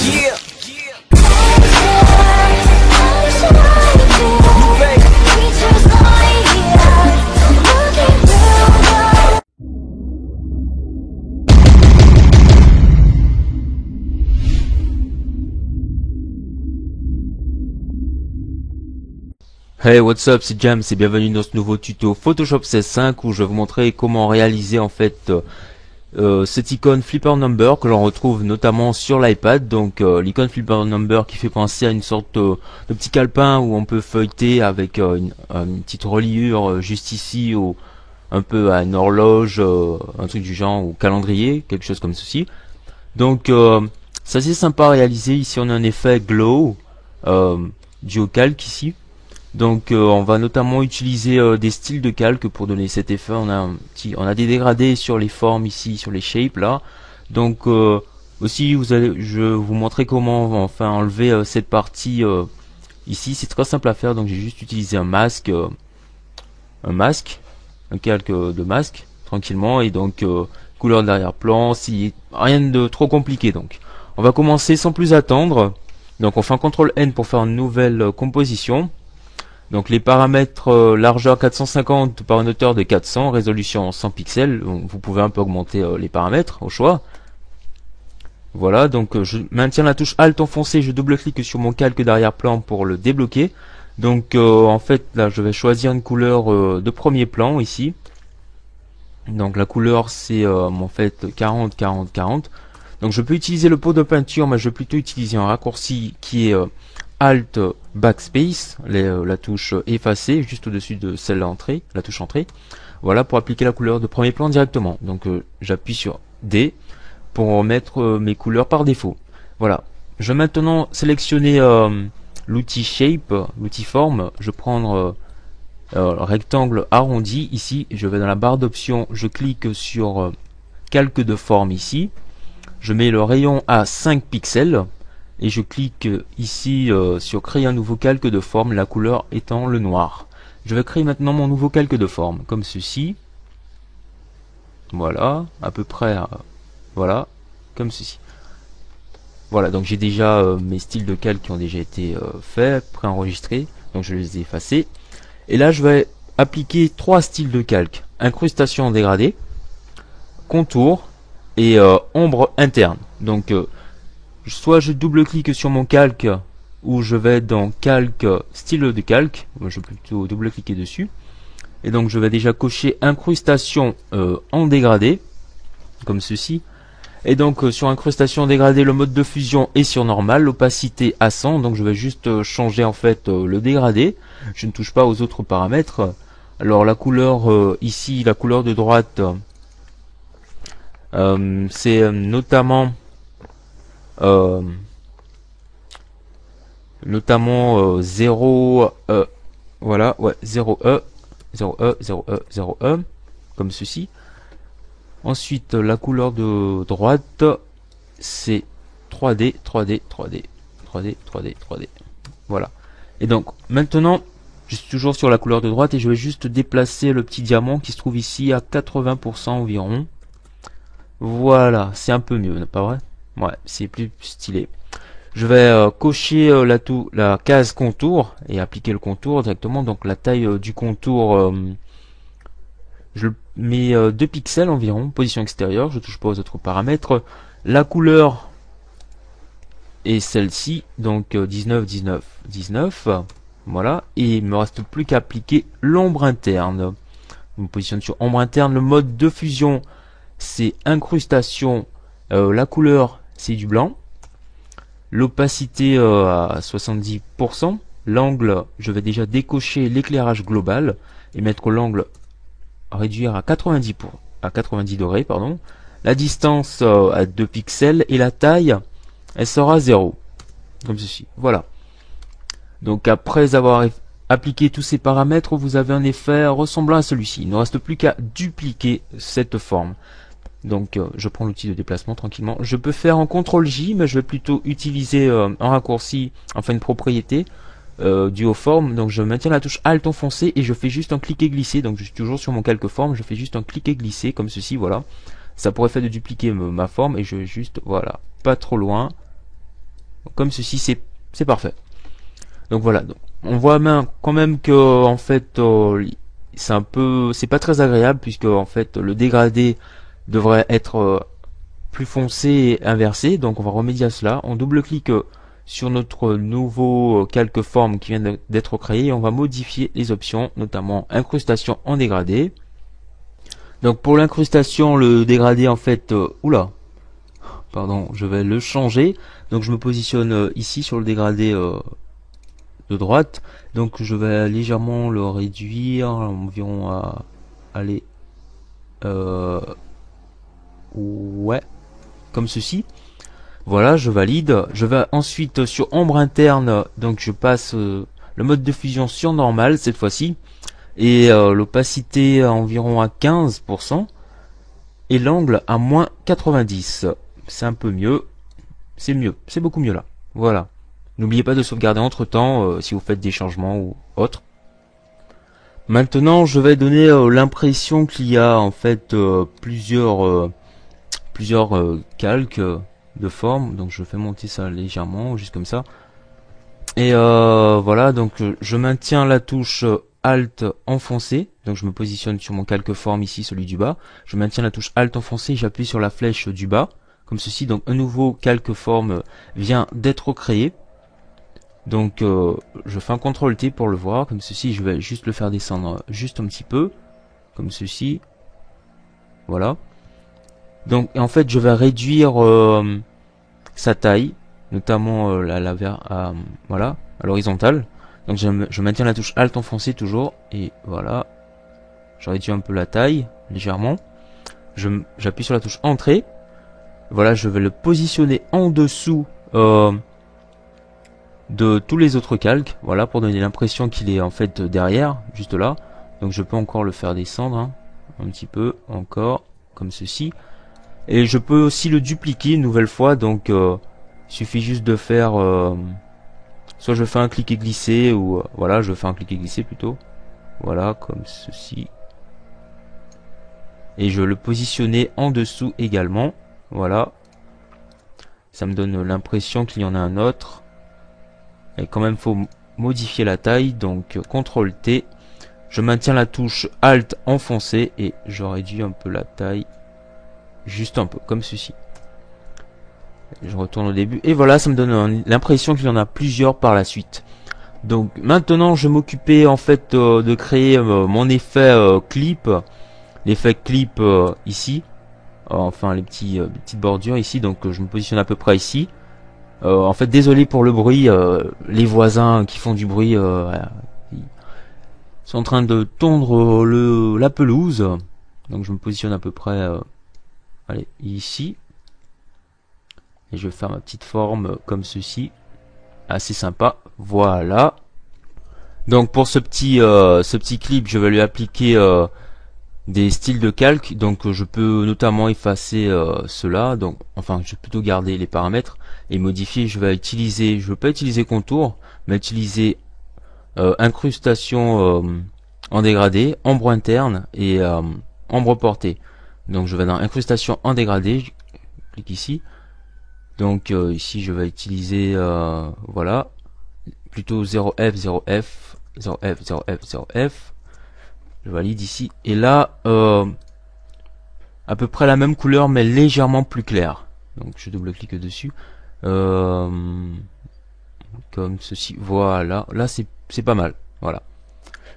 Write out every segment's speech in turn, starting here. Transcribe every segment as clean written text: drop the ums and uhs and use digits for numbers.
Yeah. Hey, what's up, c'est James et bienvenue dans ce nouveau tuto Photoshop 16.5 où je vais vous montrer comment réaliser en fait cette icône Flipper Number que l'on retrouve notamment sur l'iPad. Donc l'icône Flipper Number qui fait penser à une sorte de petit calepin où on peut feuilleter avec une petite reliure juste ici, ou un peu à une horloge, un truc du genre, ou calendrier, quelque chose comme ceci. Donc c'est assez sympa à réaliser. Ici on a un effet glow dû au calque ici. Donc on va notamment utiliser des styles de calque pour donner cet effet. On a des dégradés sur les formes ici, sur les shapes là. Donc aussi je vais vous montrer comment enfin enlever cette partie ici. C'est très simple à faire. Donc j'ai juste utilisé un calque de masque tranquillement, et donc couleur d'arrière-plan, si rien de trop compliqué. Donc on va commencer sans plus attendre. Donc on fait un CTRL N pour faire une nouvelle composition. Donc les paramètres, largeur 450 par une hauteur de 400, résolution 100 pixels. Vous pouvez un peu augmenter les paramètres au choix. Voilà, donc je maintiens la touche Alt enfoncée, je double-clique sur mon calque d'arrière-plan pour le débloquer. Donc en fait là je vais choisir une couleur de premier plan ici. Donc la couleur c'est en fait 40 40 40. Donc je peux utiliser le pot de peinture, mais je vais plutôt utiliser un raccourci qui est Alt Backspace, la touche effacée juste au-dessus de celle entrée, la touche entrée. Voilà, pour appliquer la couleur de premier plan directement. Donc j'appuie sur D pour mettre mes couleurs par défaut. Voilà. Je vais maintenant sélectionner l'outil Shape, l'outil Forme. Je vais prendre rectangle arrondi ici. Je vais dans la barre d'options, je clique sur calque de forme ici. Je mets le rayon à 5 pixels. Et je clique ici sur créer un nouveau calque de forme, la couleur étant le noir. Je vais créer maintenant mon nouveau calque de forme, comme ceci. Voilà, à peu près, voilà, comme ceci. Voilà, donc j'ai déjà mes styles de calque qui ont déjà été faits, préenregistrés, donc je les ai effacés. Et là je vais appliquer trois styles de calque: incrustation dégradée, contour et ombre interne. Donc soit je double-clique sur mon calque, ou je vais dans calque, style de calque. Moi, je vais plutôt double-cliquer dessus. Et donc je vais déjà cocher incrustation en dégradé, comme ceci. Et donc sur incrustation dégradée, le mode de fusion est sur normal, l'opacité à 100. Donc je vais juste changer en fait le dégradé. Je ne touche pas aux autres paramètres. Alors la couleur ici, la couleur de droite, c'est notamment 0 voilà, ouais, 0E 0E 0E 0E, comme ceci. Ensuite la couleur de droite c'est 3D 3D 3D 3D 3D 3D. Voilà. Et donc maintenant je suis toujours sur la couleur de droite et je vais juste déplacer le petit diamant qui se trouve ici à 80% environ. Voilà, c'est un peu mieux, n'est pas vrai? Ouais, c'est plus stylé. Je vais cocher la case contour et appliquer le contour directement. Donc la taille du contour, je mets 2 pixels environ, position extérieure, je touche pas aux autres paramètres. La couleur est celle-ci, donc 19, 19, 19. Voilà, et il me reste plus qu'à appliquer l'ombre interne. Je me positionne sur ombre interne. Le mode de fusion c'est incrustation, la couleur c'est du blanc, l'opacité à 70%, l'angle je vais déjà décocher l'éclairage global et mettre l'angle réduire à 90 degrés, pardon. La distance à 2 pixels et la taille elle sera 0, comme ceci. Voilà. Donc après avoir appliqué tous ces paramètres, vous avez un effet ressemblant à celui-ci. Il ne reste plus qu'à dupliquer cette forme. Donc je prends l'outil de déplacement tranquillement. Je peux faire en CTRL J, mais je vais plutôt utiliser un raccourci, enfin une propriété due aux formes. Donc je maintiens la touche Alt enfoncée et je fais juste un cliquer glisser. Donc je suis toujours sur mon calque forme, je fais juste un cliquer glisser comme ceci, voilà. Ça pourrait faire de dupliquer ma forme et je vais juste, voilà, pas trop loin. Comme ceci, c'est parfait. Donc voilà, donc, on voit quand même que en fait c'est pas très agréable puisque en fait le dégradé devrait être plus foncé et inversé. Donc on va remédier à cela. On double-clique sur notre nouveau calque forme qui vient d'être créé et on va modifier les options, notamment incrustation en dégradé. Donc pour l'incrustation, le dégradé en fait, oula, pardon, je vais le changer. Donc je me positionne ici sur le dégradé de droite. Donc je vais légèrement le réduire, environ à aller ouais, comme ceci. Voilà, je valide. Je vais ensuite sur ombre interne, donc je passe le mode de fusion sur normal cette fois-ci. Et l'opacité à environ à 15%. Et l'angle à moins 90. C'est un peu mieux. C'est mieux. C'est beaucoup mieux là. Voilà. N'oubliez pas de sauvegarder entre temps si vous faites des changements ou autre. Maintenant, je vais donner l'impression qu'il y a en fait plusieurs calques de forme. Donc je fais monter ça légèrement, juste comme ça. Et voilà, donc je maintiens la touche Alt enfoncée. Donc je me positionne sur mon calque forme ici, celui du bas. Je maintiens la touche Alt enfoncée, j'appuie sur la flèche du bas, comme ceci. Donc un nouveau calque forme vient d'être créé. Donc je fais un CTRL T pour le voir, comme ceci. Je vais juste le faire descendre juste un petit peu, comme ceci. Voilà. Donc en fait je vais réduire sa taille, notamment voilà, à l'horizontale. Donc je maintiens la touche Alt enfoncée toujours, et voilà. Je réduis un peu la taille, légèrement. J'appuie sur la touche Entrée. Voilà, je vais le positionner en dessous de tous les autres calques, voilà, pour donner l'impression qu'il est en fait derrière, juste là. Donc je peux encore le faire descendre, hein, un petit peu, encore, comme ceci. Et je peux aussi le dupliquer une nouvelle fois, donc il suffit juste de faire... soit je fais un clic et glisser, ou voilà, je fais un clic et glisser plutôt. Voilà, comme ceci. Et je le positionner en dessous également. Voilà. Ça me donne l'impression qu'il y en a un autre. Et quand même, faut modifier la taille. Donc, CTRL T. Je maintiens la touche Alt enfoncée et je réduis un peu la taille. Juste un peu, comme ceci. Je retourne au début. Et voilà, ça me donne l'impression qu'il y en a plusieurs par la suite. Donc, maintenant, je m'occupais en fait de créer mon effet clip. L'effet clip ici. Enfin, les petites bordures ici. Donc, je me positionne à peu près ici. En fait, désolé pour le bruit, les voisins qui font du bruit ils sont en train de tondre la pelouse. Donc je me positionne à peu près allez, ici. Et je vais faire ma petite forme comme ceci. Assez sympa. Voilà. Donc pour ce petit clip, je vais lui appliquer des styles de calque. Donc je peux notamment effacer cela. Donc enfin, je vais plutôt garder les paramètres et modifier. Je vais pas utiliser contour, mais utiliser incrustation en dégradé, ombre interne et ombre portée. Donc je vais dans incrustation en dégradé, je clique ici. Donc ici je vais utiliser voilà, plutôt 0F, 0F, 0F, 0F, 0F. Je valide ici. Et là, à peu près la même couleur, mais légèrement plus claire. Donc je double-clique dessus. Comme ceci. Voilà. Là, c'est pas mal. Voilà.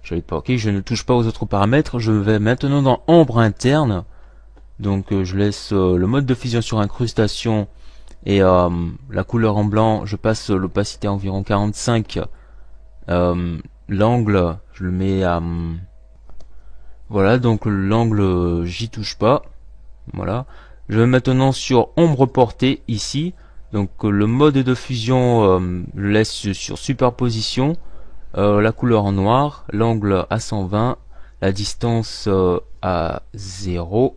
Je vais pas OK. Je ne touche pas aux autres paramètres. Je vais maintenant dans ombre interne. Donc je laisse le mode de fusion sur incrustation et la couleur en blanc. Je passe l'opacité à environ 45. L'angle, je le mets à... voilà, donc l'angle, j'y touche pas. Voilà. Je vais maintenant sur ombre portée ici. Donc le mode de fusion, je le laisse sur superposition. La couleur en noir, l'angle à 120, la distance à 0.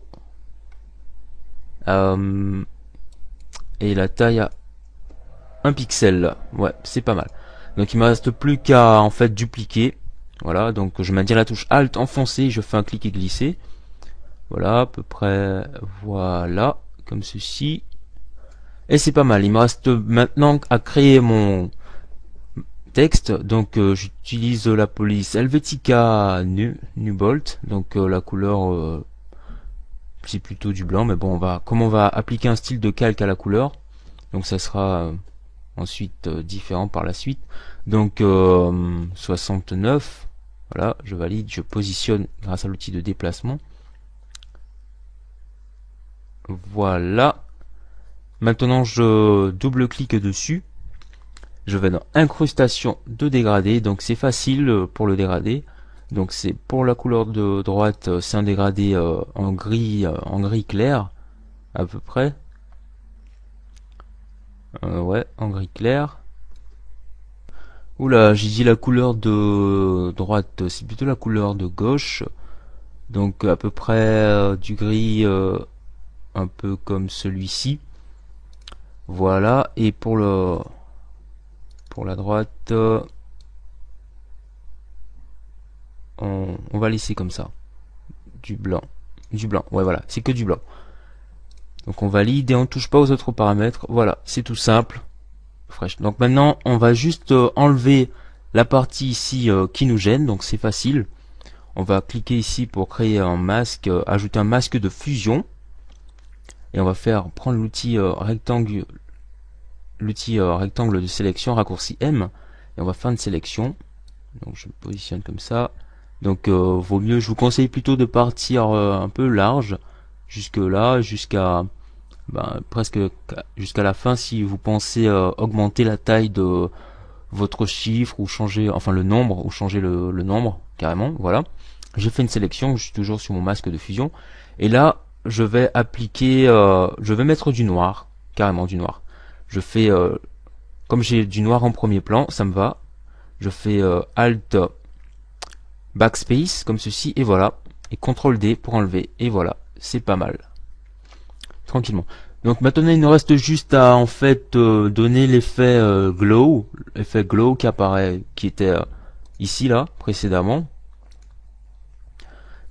Et la taille à 1 pixel. Ouais, c'est pas mal. Donc il me reste plus qu'à en fait dupliquer. Voilà, donc je maintiens la touche Alt enfoncée, je fais un clic et glisser. Voilà, à peu près, voilà, comme ceci. Et c'est pas mal. Il me reste maintenant à créer mon texte. Donc j'utilise la police Helvetica Nubolt. Donc la couleur c'est plutôt du blanc, mais bon, comme on va appliquer un style de calque à la couleur, donc ça sera ensuite différent par la suite. Donc 69, voilà, je valide, je positionne grâce à l'outil de déplacement. Voilà. Maintenant je double-clique dessus. Je vais dans incrustation de dégradé, donc c'est facile pour le dégradé. Donc c'est pour la couleur de droite, c'est un dégradé en gris clair à peu près. Ouais, en gris clair. Oula, j'ai dit la couleur de droite, c'est plutôt la couleur de gauche. Donc à peu près du gris un peu comme celui-ci. Voilà, et pour la droite, on va laisser comme ça. Du blanc. Ouais voilà, c'est que du blanc. Donc on valide et on touche pas aux autres paramètres. Voilà, c'est tout simple. Fresh. Donc maintenant on va juste enlever la partie ici qui nous gêne, donc c'est facile. On va cliquer ici pour créer un masque, ajouter un masque de fusion. Et on va prendre l'outil rectangle de sélection, raccourci M, et on va faire une sélection. Donc je me positionne comme ça. Donc vaut mieux, je vous conseille plutôt de partir un peu large, jusque là, jusqu'à presque jusqu'à la fin si vous pensez augmenter la taille de votre chiffre ou changer enfin le nombre ou changer le nombre carrément. Voilà, j'ai fait une sélection, je suis toujours sur mon masque de fusion et là je vais appliquer je vais mettre du noir, carrément du noir. Je fais comme j'ai du noir en premier plan, ça me va. Je fais Alt Backspace comme ceci et voilà, et CTRL D pour enlever et voilà, c'est pas mal. Tranquillement. Donc maintenant il nous reste juste à en fait donner l'effet glow, qui apparaît, qui était ici là précédemment.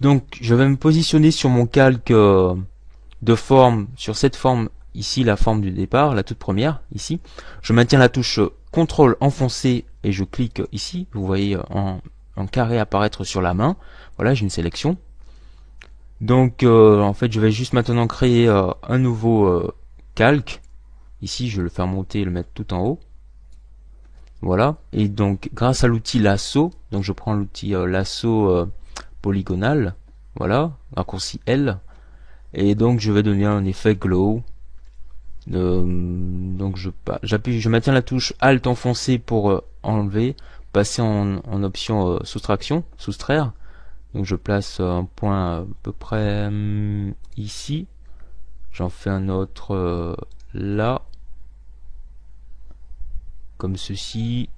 Donc je vais me positionner sur mon calque de forme, sur cette forme ici, la forme du départ, la toute première ici. Je maintiens la touche CTRL enfoncé et je clique ici. Vous voyez en carré apparaître sur la main. Voilà, j'ai une sélection. Donc en fait je vais juste maintenant créer un nouveau calque. Ici je vais le faire monter et le mettre tout en haut. Voilà. Et donc grâce à l'outil lasso, donc je prends l'outil lasso polygonal. Voilà, raccourci L. Et donc je vais donner un effet glow. Donc je maintiens la touche Alt enfoncé pour enlever, passer en option soustraction, soustraire. Donc je place un point à peu près ici. J'en fais un autre là. Comme ceci.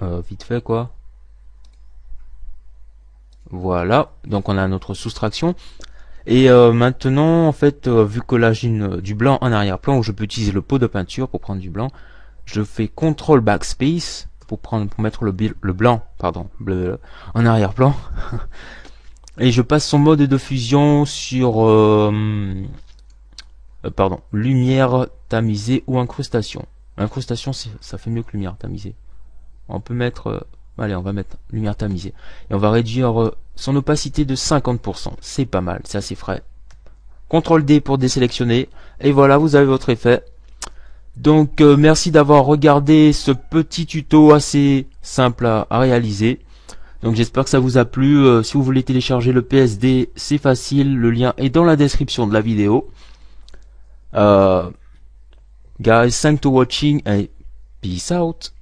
Vite fait quoi. Voilà. Donc on a notre soustraction. Et maintenant en fait vu que là j'ai du blanc en arrière-plan où je peux utiliser le pot de peinture pour prendre du blanc. Je fais CTRL Backspace pour mettre le blanc bleu en arrière-plan. Et je passe son mode de fusion sur lumière tamisée ou incrustation. Incrustation ça fait mieux que lumière tamisée. On peut mettre allez, on va mettre lumière tamisée et on va réduire son opacité de 50%. C'est pas mal, c'est assez frais. CTRL D pour désélectionner et voilà, vous avez votre effet. Donc merci d'avoir regardé ce petit tuto assez simple à réaliser. Donc j'espère que ça vous a plu. Si vous voulez télécharger le PSD, c'est facile. Le lien est dans la description de la vidéo. Guys, thanks for watching and peace out.